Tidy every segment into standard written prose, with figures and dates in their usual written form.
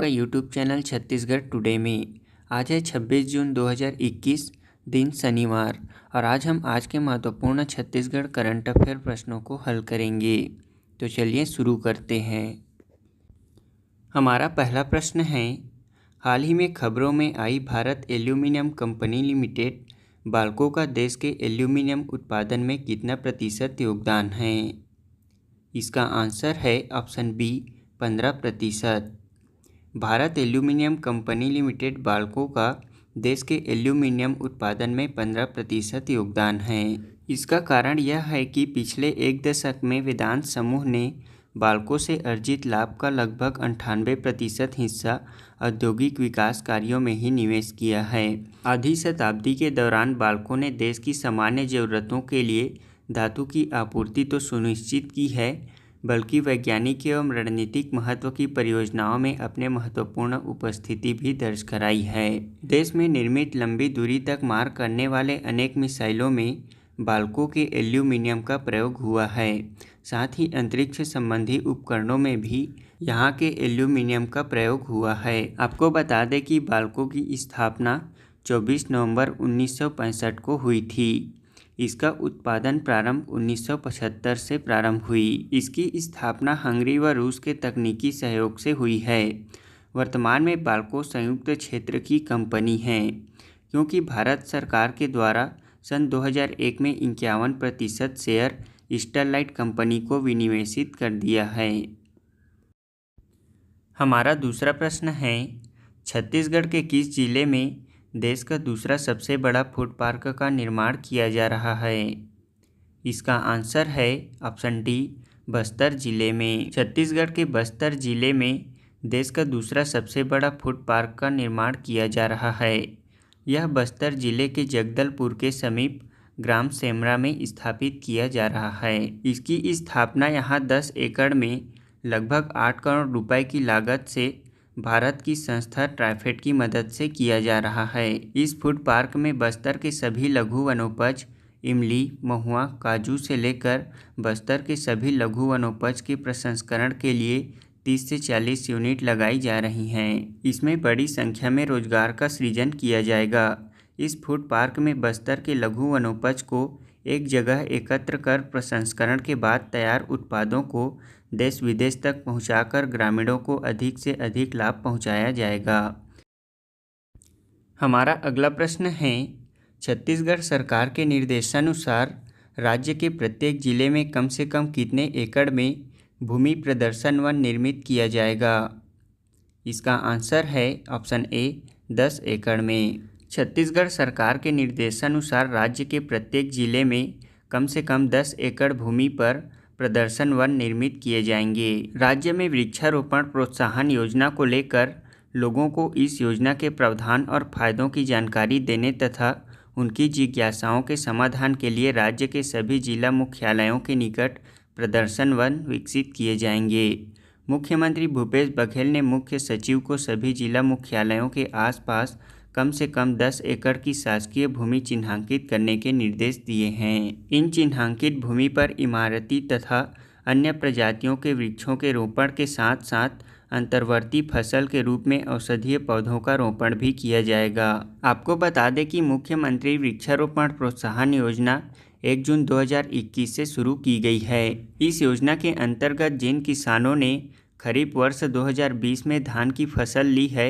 आपका YouTube channel Chhattisgarh today में। आज है 26 जून 2021, दिन शनिवार, और आज के महत्वपूर्ण छत्तीसगढ़ करंट अफेयर प्रश्नों को हल करेंगे। तो चलिए शुरू करते हैं। हमारा पहला प्रश्न है, हाल ही में खबरों में आई Bharat aluminium company limited BALCO का देश के एल्यूमीनियम उत्पादन में कितना प्रतिशत योगदान है? इसका आंसर है option B 15%। Bharat aluminium company limited BALCO का देश के एल्यूमीनियम उत्पादन में 15% योगदान है। इसका कारण यह है कि पिछले एक दशक में वेदांत समूह ने बाल्को से अर्जित लाभ का लगभग 98% हिस्सा औद्योगिक विकास कार्यों में ही निवेश किया है। आधी शताब्दी के दौरान बाल्को ने देश की सामान्य ज़रूरतों के लिए धातु की आपूर्ति तो सुनिश्चित की है, बल्कि वैज्ञानिक एवं रणनीतिक महत्व की परियोजनाओं में अपने महत्वपूर्ण उपस्थिति भी दर्ज कराई है। देश में निर्मित लंबी दूरी तक मार करने वाले अनेक मिसाइलों में बाल्को के एल्यूमीनियम का प्रयोग हुआ है। साथ ही अंतरिक्ष संबंधी उपकरणों में भी यहाँ के एल्यूमीनियम का प्रयोग हुआ है। आपको बता दें कि बाल्को की स्थापना 24 नवंबर 1965 को हुई थी। इसका उत्पादन प्रारंभ 1975 से प्रारंभ हुई। इसकी स्थापना हंगरी व रूस के तकनीकी सहयोग से हुई है। वर्तमान में बाल्को संयुक्त क्षेत्र की कंपनी है, क्योंकि भारत सरकार के द्वारा सन 2001 में 51% शेयर स्टरलाइट कंपनी को विनिवेशित कर दिया है। हमारा दूसरा प्रश्न है, छत्तीसगढ़ के किस जिले में देश का दूसरा सबसे बड़ा फूड पार्क का निर्माण किया जा रहा है? इसका आंसर है ऑप्शन डी बस्तर जिले में। छत्तीसगढ़ के बस्तर जिले में देश का दूसरा सबसे बड़ा फूड पार्क का निर्माण किया जा रहा है। यह बस्तर जिले के जगदलपुर के समीप ग्राम सेमरा में स्थापित किया जा रहा है। इसकी स्थापना यहाँ 10 एकड़ में लगभग 8 करोड़ रुपए की लागत से भारत की संस्था ट्राइफेड की मदद से किया जा रहा है। इस फूड पार्क में बस्तर के सभी लघु वनोपज, इमली, महुआ, काजू से लेकर बस्तर के सभी लघु वनोपज के प्रसंस्करण के लिए 30 से 40 यूनिट लगाई जा रही हैं। इसमें बड़ी संख्या में रोजगार का सृजन किया जाएगा। इस फूड पार्क में बस्तर के लघु वनोपज को एक जगह एकत्र कर प्रसंस्करण के बाद तैयार उत्पादों को देश विदेश तक पहुंचाकर ग्रामीणों को अधिक से अधिक लाभ पहुंचाया जाएगा। हमारा अगला प्रश्न है, छत्तीसगढ़ सरकार के निर्देशानुसार राज्य के प्रत्येक जिले में कम से कम कितने एकड़ में भूमि प्रदर्शन वन निर्मित किया जाएगा? इसका आंसर है ऑप्शन ए 10 एकड़ में। छत्तीसगढ़ सरकार के निर्देशानुसार राज्य के प्रत्येक जिले में कम से कम 10 एकड़ भूमि पर प्रदर्शन वन निर्मित किए जाएंगे। राज्य में वृक्षारोपण प्रोत्साहन योजना को लेकर लोगों को इस योजना के प्रावधान और फायदों की जानकारी देने तथा उनकी जिज्ञासाओं के समाधान के लिए राज्य के सभी जिला मुख्यालयों के निकट प्रदर्शन वन विकसित किए जाएंगे। मुख्यमंत्री भूपेश बघेल ने मुख्य सचिव को सभी जिला मुख्यालयों के आसपास कम से कम 10 एकड़ की शासकीय भूमि चिन्हांकित करने के निर्देश दिए हैं। इन चिन्हांकित भूमि पर इमारती तथा अन्य प्रजातियों के वृक्षों के रोपण के साथ साथ अंतर्वर्ती फसल के रूप में औषधीय पौधों का रोपण भी किया जाएगा। आपको बता दें कि मुख्यमंत्री वृक्षारोपण प्रोत्साहन योजना 1 जून 2021 से शुरू की गई है। इस योजना के अंतर्गत जिन किसानों ने खरीफ वर्ष 2020 में धान की फसल ली है,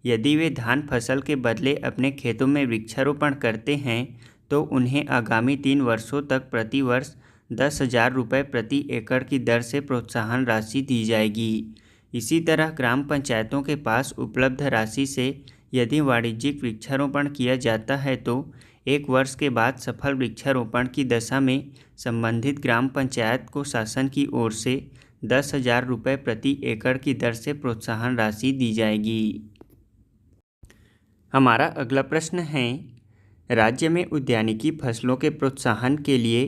यदि वे धान फसल के बदले अपने खेतों में वृक्षारोपण करते हैं तो उन्हें आगामी 3 वर्षों तक प्रति वर्ष 10,000 रुपये प्रति एकड़ की दर से प्रोत्साहन राशि दी जाएगी। इसी तरह ग्राम पंचायतों के पास उपलब्ध राशि से यदि वाणिज्यिक वृक्षारोपण किया जाता है तो 1 वर्ष के बाद सफल वृक्षारोपण की दशा में संबंधित ग्राम पंचायत को शासन की ओर से 10,000 रुपये प्रति एकड़ की दर से प्रोत्साहन राशि दी जाएगी। हमारा अगला प्रश्न है, राज्य में उद्यानिकी फसलों के प्रोत्साहन के लिए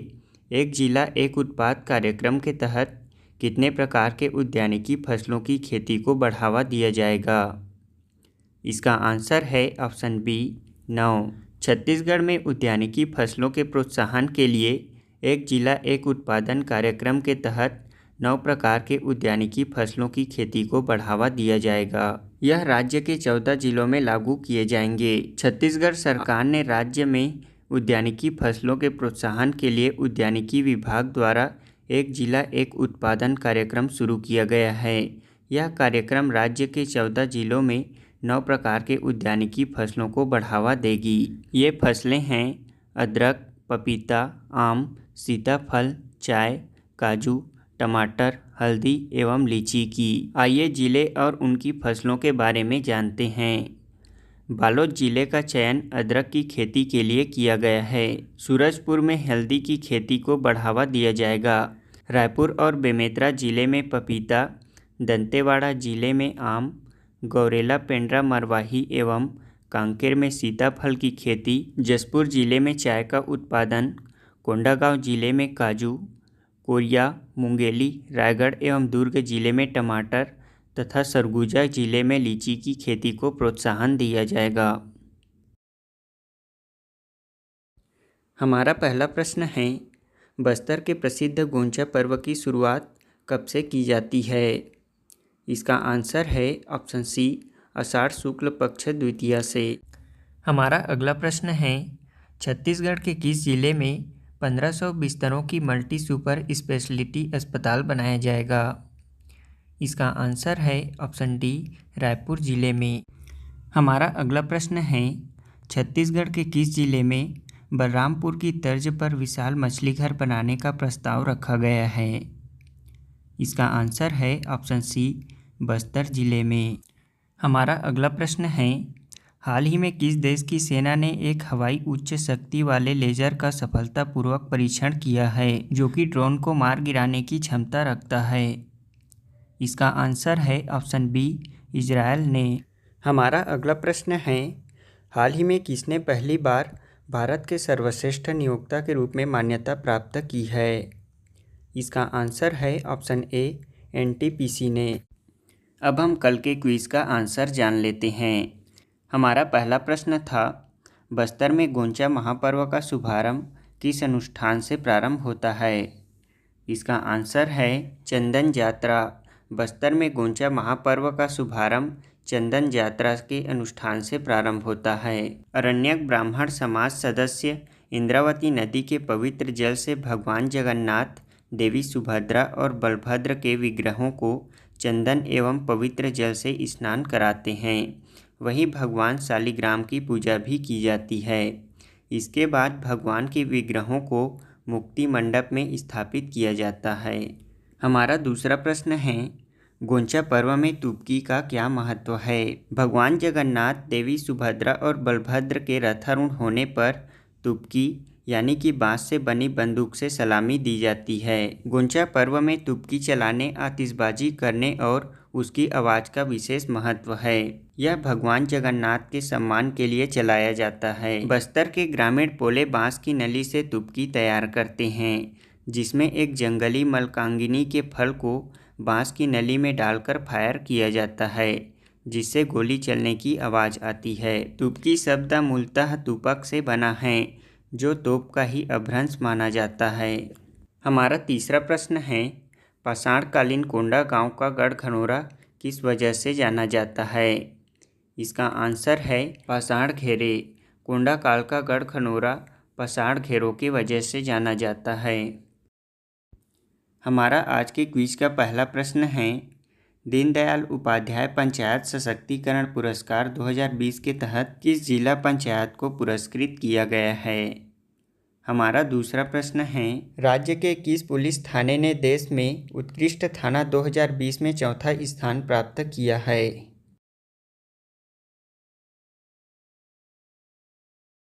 एक जिला एक उत्पाद कार्यक्रम के तहत कितने प्रकार के उद्यानिकी फसलों की खेती को बढ़ावा दिया जाएगा? इसका आंसर है ऑप्शन बी 9। छत्तीसगढ़ में उद्यानिकी फसलों के प्रोत्साहन के लिए एक जिला एक उत्पादन कार्यक्रम के तहत 9 प्रकार के उद्यानिकी फसलों की खेती को बढ़ावा दिया जाएगा। यह राज्य के 14 जिलों में लागू किए जाएंगे। छत्तीसगढ़ सरकार ने राज्य में उद्यानिकी फसलों के प्रोत्साहन के लिए उद्यानिकी विभाग द्वारा एक जिला एक उत्पादन कार्यक्रम शुरू किया गया है। यह कार्यक्रम राज्य के 14 जिलों में 9 प्रकार के उद्यानिकी फसलों को बढ़ावा देगी। ये फसलें हैं अदरक, पपीता, आम, सीताफल, चाय, काजू, टमाटर, हल्दी एवं लीची की। आइए जिले और उनकी फसलों के बारे में जानते हैं। बालोद जिले का चयन अदरक की खेती के लिए किया गया है। सूरजपुर में हल्दी की खेती को बढ़ावा दिया जाएगा। रायपुर और बेमेतरा जिले में पपीता, दंतेवाड़ा जिले में आम, गौरेला, पेंड्रा, मरवाही एवं कांकेर में सीताफल की खेती, जशपुर जिले में चाय का उत्पादन, कोंडागांव जिले में काजू, कोरिया, मुंगेली, रायगढ़ एवं दुर्ग जिले में टमाटर तथा सरगुजा जिले में लीची की खेती को प्रोत्साहन दिया जाएगा। हमारा पहला प्रश्न है, बस्तर के प्रसिद्ध गोंचा पर्व की शुरुआत कब से की जाती है? इसका आंसर है ऑप्शन सी, आषाढ़ शुक्ल पक्ष द्वितीया से। हमारा अगला प्रश्न है, छत्तीसगढ़ के किस जिले में 1500 बिस्तरों की मल्टी सुपर स्पेशलिटी अस्पताल बनाया जाएगा? इसका आंसर है ऑप्शन डी, रायपुर जिले में। हमारा अगला प्रश्न है, छत्तीसगढ़ के किस जिले में बलरामपुर की तर्ज पर विशाल मछली घर बनाने का प्रस्ताव रखा गया है? इसका आंसर है ऑप्शन सी, बस्तर जिले में। हमारा अगला प्रश्न है, हाल ही में किस देश की सेना ने एक हवाई उच्च शक्ति वाले लेजर का सफलतापूर्वक परीक्षण किया है जो कि ड्रोन को मार गिराने की क्षमता रखता है? इसका आंसर है ऑप्शन बी, इजरायल ने। हमारा अगला प्रश्न है, हाल ही में किसने पहली बार भारत के सर्वश्रेष्ठ नियोक्ता के रूप में मान्यता प्राप्त की है? इसका आंसर है ऑप्शन ए, एनटीपीसी ने। अब हम कल के क्विज़ का आंसर जान लेते हैं। हमारा पहला प्रश्न था, बस्तर में गोंचा महापर्व का शुभारंभ किस अनुष्ठान से प्रारंभ होता है? इसका आंसर है चंदन यात्रा। बस्तर में गोंचा महापर्व का शुभारंभ चंदन यात्रा के अनुष्ठान से प्रारंभ होता है। अरण्यक ब्राह्मण समाज सदस्य इंद्रावती नदी के पवित्र जल से भगवान जगन्नाथ, देवी सुभद्रा और बलभद्र के विग्रहों को चंदन एवं पवित्र जल से स्नान कराते हैं। वहीं भगवान शालिग्राम की पूजा भी की जाती है। इसके बाद भगवान के विग्रहों को मुक्ति मंडप में स्थापित किया जाता है। हमारा दूसरा प्रश्न है, गोंचा पर्व में तुपकी का क्या महत्व है? भगवान जगन्नाथ, देवी सुभद्रा और बलभद्र के रथारूढ़ होने पर तुपकी यानी कि बांस से बनी बंदूक से सलामी दी जाती है। गोंचा पर्व में तुपकी चलाने, आतिशबाजी करने और उसकी आवाज़ का विशेष महत्व है। यह भगवान जगन्नाथ के सम्मान के लिए चलाया जाता है। बस्तर के ग्रामीण पोले बांस की नली से तुपकी तैयार करते हैं, जिसमें एक जंगली मलकांगिनी के फल को बांस की नली में डालकर फायर किया जाता है, जिससे गोली चलने की आवाज़ आती है। तुपकी शब्द मूलतः तुपक से बना है, जो तोप का ही अपभ्रंश माना जाता है। हमारा तीसरा प्रश्न है, पाषाणकालीन कोंडागांव का गढ़खनोरा किस वजह से जाना जाता है? इसका आंसर है पाषाण घेरे। कोंडा काल का गढ़खनोरा पाषाण घेरों की वजह से जाना जाता है। हमारा आज के क्विज का पहला प्रश्न है, दीनदयाल उपाध्याय पंचायत सशक्तिकरण पुरस्कार 2020 के तहत किस जिला पंचायत को पुरस्कृत किया गया है? हमारा दूसरा प्रश्न है, राज्य के किस पुलिस थाने ने देश में उत्कृष्ट थाना 2020 में चौथा स्थान प्राप्त किया है?